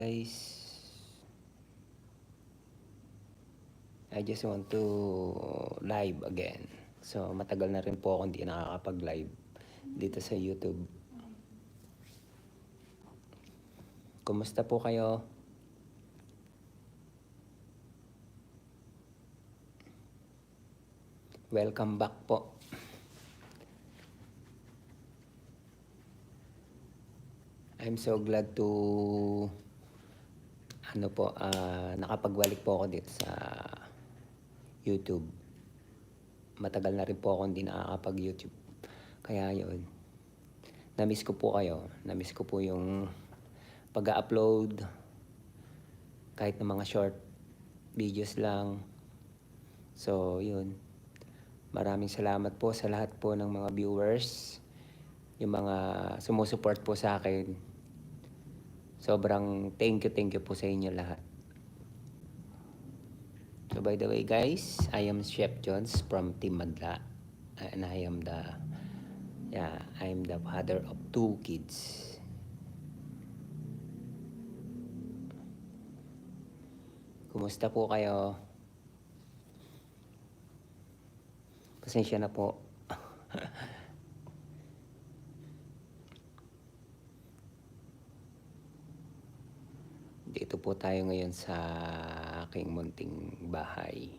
Guys, I just want to live again. So matagal na rin po ako hindi nakakapag-live dito sa YouTube. Kumusta po kayo? Welcome back po. I'm so glad to nakapagbalik po ako dito sa YouTube. Matagal na rin po ako hindi nakakapag-YouTube. Kaya yun, na-miss ko po kayo. Na-miss ko po yung pag-upload kahit na mga short videos lang. So yun, maraming salamat po sa lahat po ng mga viewers, yung mga sumusuport po sa akin. Sobrang thank you po sa inyo lahat. So by the way guys, I am Chef Jones from Team Madla, and I'm the father of 2 kids. Kumusta po kayo? Pasensya na po. Dito po tayo ngayon sa aking munting bahay.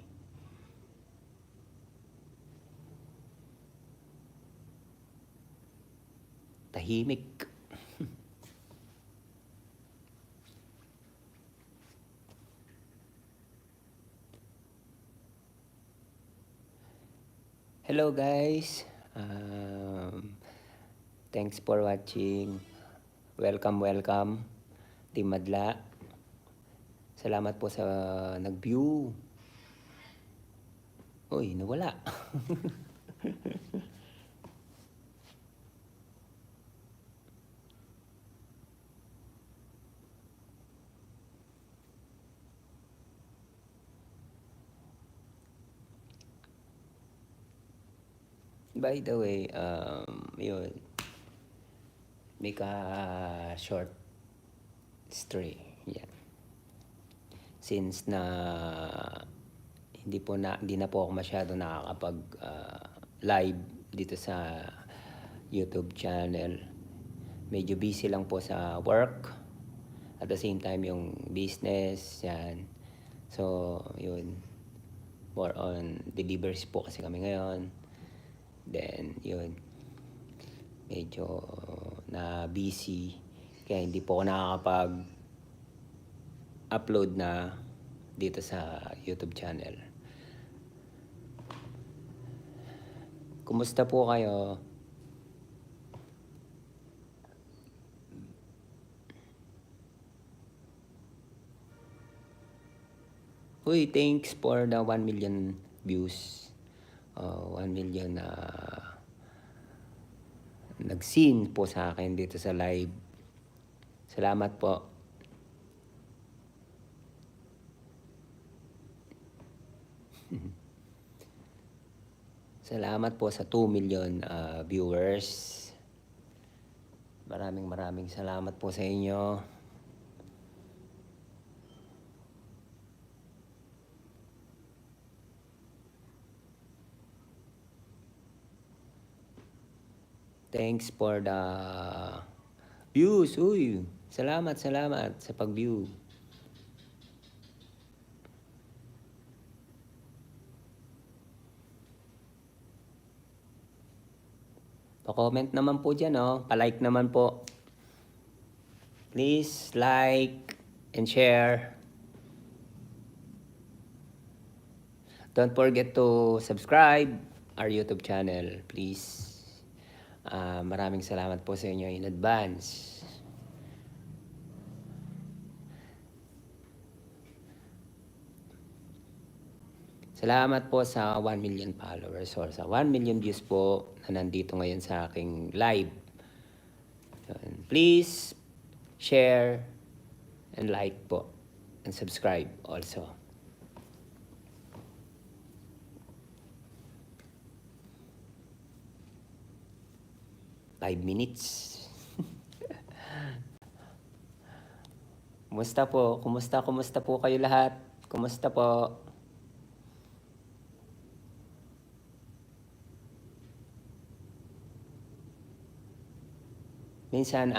Tahimik. Hello guys. Thanks for watching. Welcome Team Madla. Salamat po sa nag-view. Uy, nawala. By the way, yun, make a short story. Yeah. Since na hindi na po ako masyado nakakapag live dito sa YouTube channel. Medyo busy lang po sa work. At the same time yung business, yan. So, yun. More on deliveries po kasi kami ngayon. Then, yun. Medyo na busy. Kaya hindi po ako nakakapag-upload na dito sa YouTube channel. Kumusta po kayo? Uy, thanks for the 1 million views. 1 million na nag-seen po sa akin dito sa live. Salamat po. Salamat po sa 2 million viewers. Maraming salamat po sa inyo. Thanks for the views. Uy, salamat sa pag-view. Pa-comment naman po dyan, oh. Pa-like naman po. Please like and share. Don't forget to subscribe our YouTube channel, please. Maraming salamat po sa inyo in advance. Salamat po sa 1 million followers or sa 1 million views po na nandito ngayon sa aking live. Please share and like po and subscribe also. 5 minutes. Kumusta po? Kumusta po kayo lahat? Kumusta po? Minsan,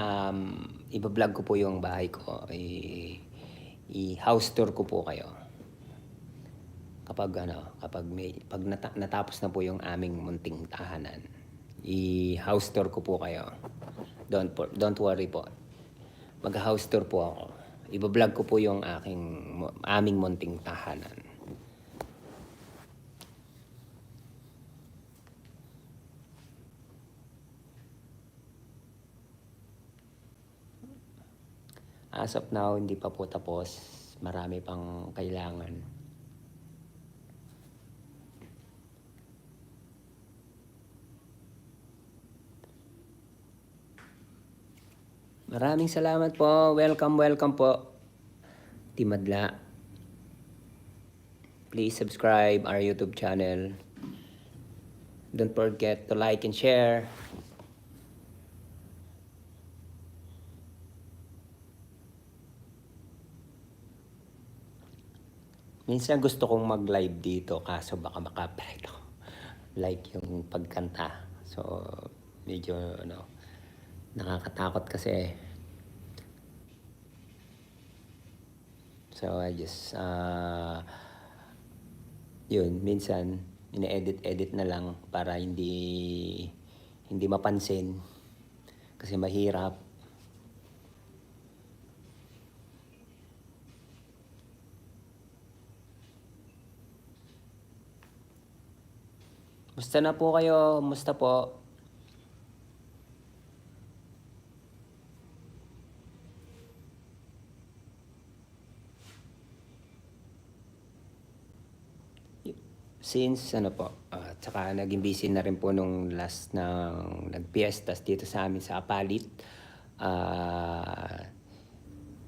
iba-vlog ko po yung bahay ko. I-house tour ko po kayo. Kapag natapos na po yung aming munting tahanan, i-house tour ko po kayo. Don't worry po. Mag-house tour po ako. Iba-vlog ko po yung aming munting tahanan. As of now, hindi pa po tapos. Marami pang kailangan. Maraming salamat po. Welcome po. Timadla. Please subscribe our YouTube channel. Don't forget to like and share. Minsan gusto kong mag-live dito kaso baka maka-copyright ako. Like yung pagkanta. So, medyo nakakatakot kasi. So, I just, yun, minsan, ine-edit na lang para hindi mapansin. Kasi mahirap. Musta na po kayo? Musta po? Since tsaka naging busy na rin po nung last ng nagpiestas dito sa amin sa Apalit.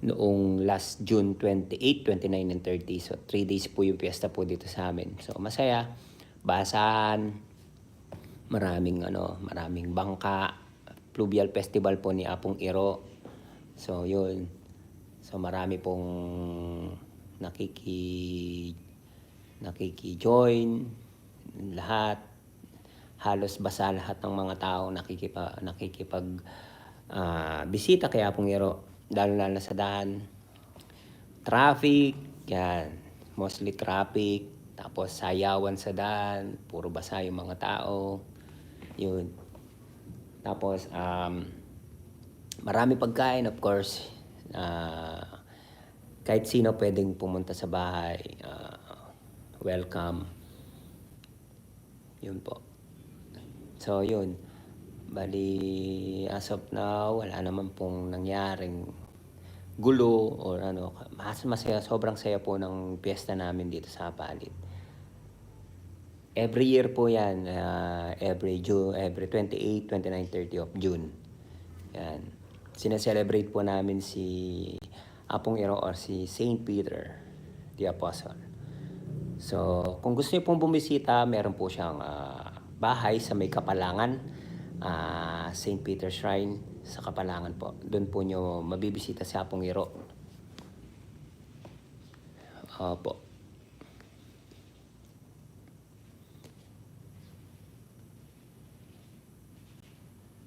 Noong last June 28, 29, and 30. So 3 days po yung fiesta po dito sa amin. So masaya. Basan, maraming bangka. Pluvial Festival po ni Apong Iro. So yun. So marami pong nakiki-join lahat, halos basa lahat ng mga tao nakikipag bisita kay Apong Iro, lalo na sa daan. Traffic, yan, mostly traffic, tapos sayawan sa daan, puro basa yung mga tao, yun. Tapos marami pagkain, of course. Kahit sino pwedeng pumunta sa bahay. Welcome. Yun po. So, yun. Bali, as of now, wala naman pong nangyaring gulo or masaya, sobrang saya po ng piyesta namin dito sa Apalit. Every year po yan, every 28, 29, 30 of June. Yan. Sineselebrate po namin si Apong Iro or si Saint Peter the Apostle. So, kung gusto niyo pong bumisita, meron po siyang bahay sa may Kapalangan, Saint Peter Shrine sa Kapalangan po. Doon po niyo mabibisita si Apong Iro. Po.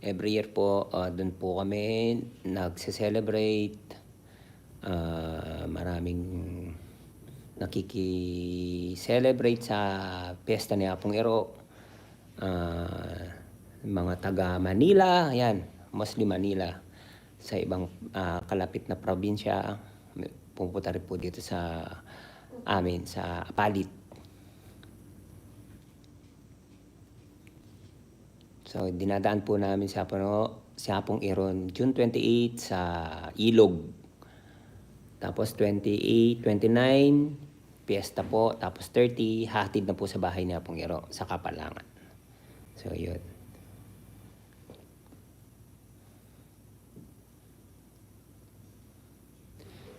Every year po, doon po kami nagse-celebrate. Maraming nakiki-celebrate sa piyesta ni Apong Iro. Mga taga Manila, yan, mostly Manila. Sa ibang kalapit na probinsya, pupunta rin po dito sa amin, sa Apalit. So, dinadaan po namin si Apong Iro June 28 sa Ilog. Tapos 28, 29, piyesta po. Tapos 30, hatid na po sa bahay ni Apong Iro sa Kapalangan. So, yun.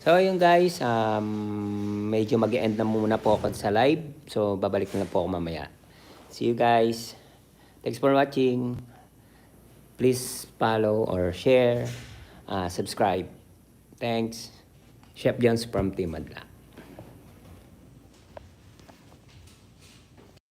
So, yun guys. Medyo mag-end na muna po ako sa live. So, babalik na po ako mamaya. See you guys. Thanks for watching. Please follow or share, subscribe. Thanks. Chef Jones from Team Madla.